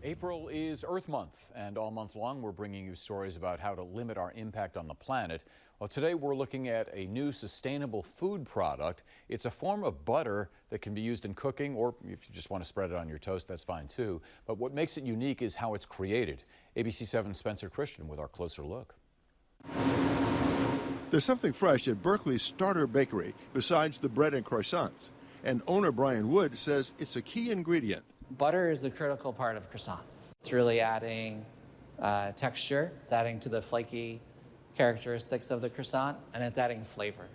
April is Earth Month, and all month long we're bringing you stories about how to limit our impact on the planet. Well, today we're looking at a new sustainable food product. It's a form of butter that can be used in cooking, or if you just want to spread it on your toast, that's fine too. But what makes it unique is how it's created. ABC 7's Spencer Christian with our closer look. There's something fresh at Berkeley's Starter Bakery besides the bread and croissants. And owner Brian Wood says it's a key ingredient. Butter is a critical part of croissants. It's really adding texture, it's adding to the flaky characteristics of the croissant, and it's adding flavor.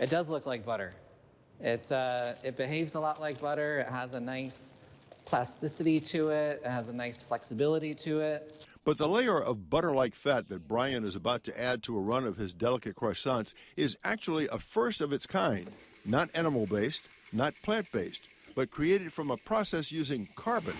It does look like butter. It behaves a lot like butter. It has a nice plasticity to it. It has a nice flexibility to it. But the layer of butter-like fat that Brian is about to add to a run of his delicate croissants is actually a first of its kind. Not animal-based, not plant-based, but created from a process using carbon.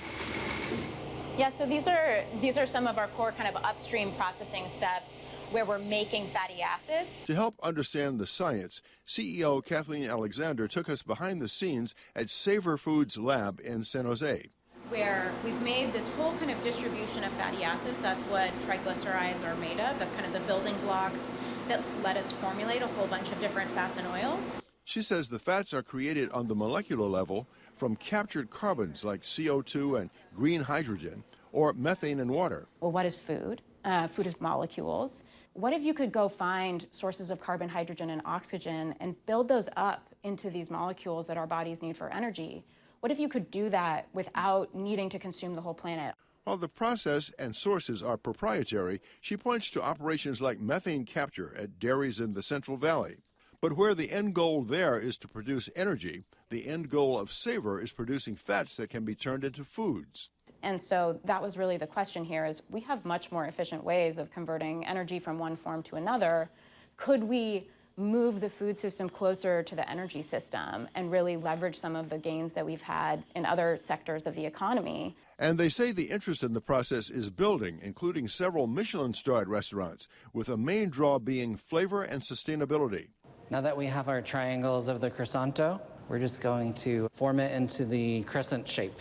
Yeah, so these are some of our core kind of upstream processing steps where we're making fatty acids. To help understand the science, CEO Kathleen Alexander took us behind the scenes at Savor Foods Lab in San Jose, where we've made this whole kind of distribution of fatty acids. That's what triglycerides are made of. That's kind of the building blocks that let us formulate a whole bunch of different fats and oils. She says the fats are created on the molecular level from captured carbons like CO2 and green hydrogen, or methane and water. Well, what is food? Food is molecules. What if you could go find sources of carbon, hydrogen, and oxygen and build those up into these molecules that our bodies need for energy? What if you could do that without needing to consume the whole planet? While the process and sources are proprietary, she points to operations like methane capture at dairies in the Central Valley. But where the end goal there is to produce energy, the end goal of Savor is producing fats that can be turned into foods. And so that was really the question here, is we have much more efficient ways of converting energy from one form to another. Could we move the food system closer to the energy system and really leverage some of the gains that we've had in other sectors of the economy? And they say the interest in the process is building, including several Michelin-starred restaurants, with a main draw being flavor and sustainability. Now that we have our triangles of the croissanto, we're just going to form it into the crescent shape.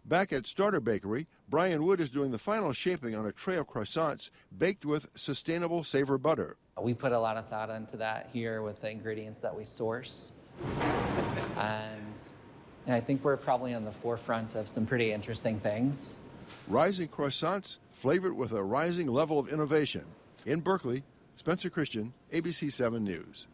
Back at Starter Bakery, Brian Wood is doing the final shaping on a tray of croissants baked with sustainable Savor butter. We put a lot of thought into that here with the ingredients that we source. And I think we're probably on the forefront of some pretty interesting things. Rising croissants flavored with a rising level of innovation. In Berkeley, Spencer Christian, ABC 7 News.